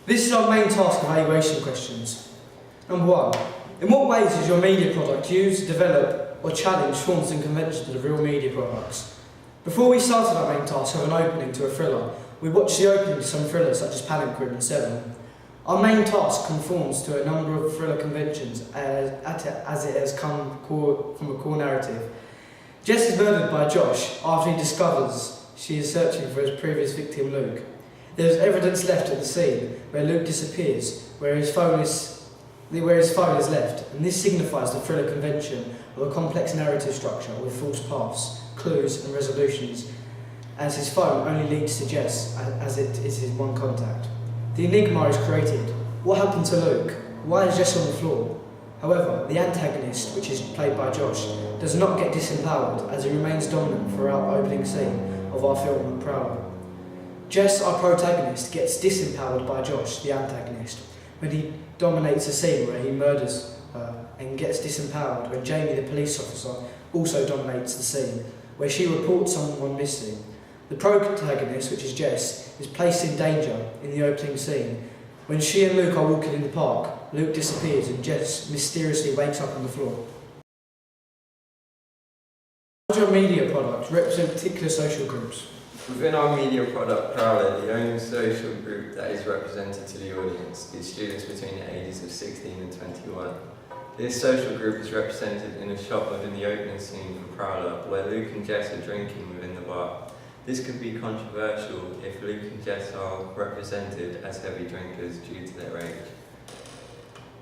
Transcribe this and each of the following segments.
This is our main task evaluation questions. Number 1. In what ways is your media product use, develop or challenge forms and conventions of real media products? Before we started our main task of an opening to a thriller, we watched the opening to some thrillers such as Palanquin and Seven. Our main task conforms to a number of thriller conventions as it has come from a core narrative. Jess is murdered by Josh after he discovers she is searching for his previous victim Luke. There is evidence left at the scene where Luke disappears, where his phone is left, and this signifies the thriller convention of a complex narrative structure with false paths, clues and resolutions, as his phone only leads to Jess as it is his one contact. The enigma is created. What happened to Luke? Why is Jess on the floor? However, the antagonist, which is played by Josh, does not get disempowered as he remains dominant throughout the opening scene of our film Prowler. Jess, our protagonist, gets disempowered by Josh, the antagonist, when he dominates a scene where he murders her and gets disempowered when Jamie, the police officer, also dominates the scene where she reports someone missing. The protagonist, which is Jess, is placed in danger in the opening scene. When she and Luke are walking in the park, Luke disappears and Jess mysteriously wakes up on the floor. How does your media product represent particular social groups? Within our media product Prowler, the only social group that is represented to the audience is students between the ages of 16 and 21. This social group is represented in a shot within the opening scene for Prowler, where Luke and Jess are drinking within the bar. This could be controversial if Luke and Jess are represented as heavy drinkers due to their age.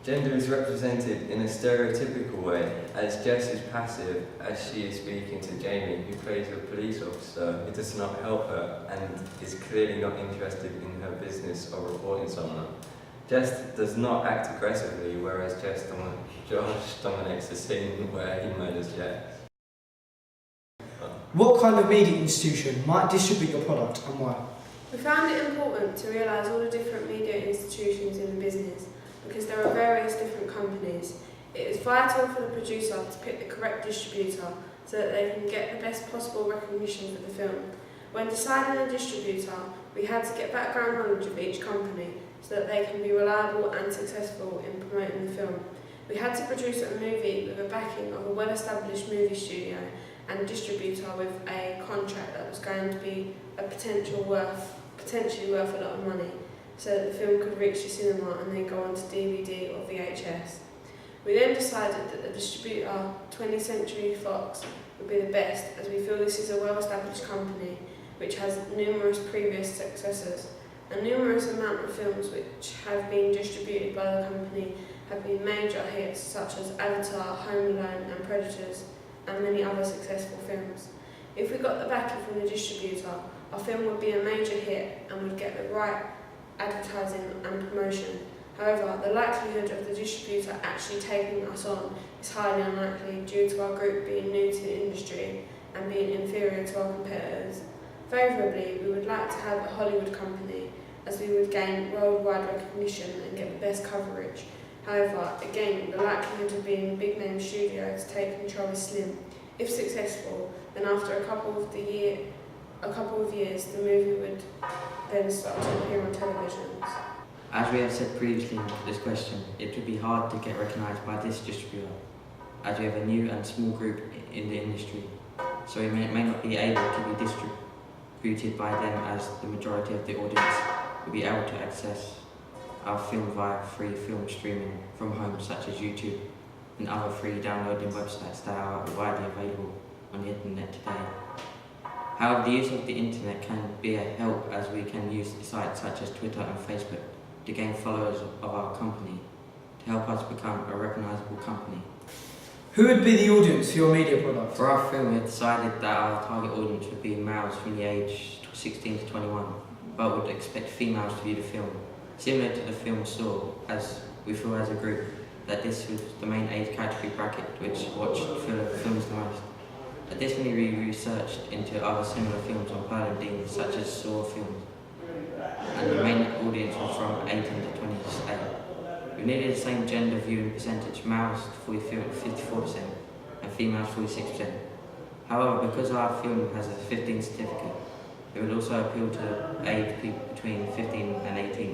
Gender is represented in a stereotypical way, as Jess is passive as she is speaking to Jamie, who plays a police officer who does not help her and is clearly not interested in her business or reporting someone. Jess does not act aggressively, whereas Josh dominates the scene where he murders Jess. What kind of media institution might distribute your product and why? We found it important to realise all the different media institutions in the business because there are various different companies. It is vital for the producer to pick the correct distributor so that they can get the best possible recognition for the film. When deciding a distributor, we had to get background knowledge of each company so that they can be reliable and successful in promoting the film. We had to produce a movie with a backing of a well-established movie studio and distributor with a contract that was going to be potentially worth a lot of money, so that the film could reach the cinema and then go on to DVD or VHS. We then decided that the distributor, 20th Century Fox, would be the best, as we feel this is a well-established company which has numerous previous successors. A numerous amount of films which have been distributed by the company have been major hits such as Avatar, Home Alone and Predators, and many other successful films. If we got the backing from the distributor, our film would be a major hit and would get the right advertising and promotion. However, the likelihood of the distributor actually taking us on is highly unlikely due to our group being new to the industry and being inferior to our competitors. Favourably, we would like to have a Hollywood company, as we would gain worldwide recognition and get the best coverage. However, again, the likelihood of being a big name studio to take control is slim. If successful, then after a couple of years, the movie would then start to appear on televisions. As we have said previously in this question, it would be hard to get recognised by this distributor, as we have a new and small group in the industry, so we may not be able to be distributed by them as the majority of the audience will be able to access our film via free film streaming from homes such as YouTube and other free downloading websites that are widely available on the internet today. However, the use of the internet can be a help, as we can use sites such as Twitter and Facebook to gain followers of our company to help us become a recognisable company. Who would be the audience for your media product? For our film, we have decided that our target audience would be males from the age 16 to 21, but would expect females to view the film. Similar to the film Saw, as we feel as a group that this was the main age category bracket which watched films the most. Additionally, we researched into other similar films on Pearl and such as Saw films, and the main audience was from 18 to 28. We needed the same gender viewing percentage, males 54% and females 46%. However, because our film has a 15 certificate, it would also appeal to age people between 15 and 18.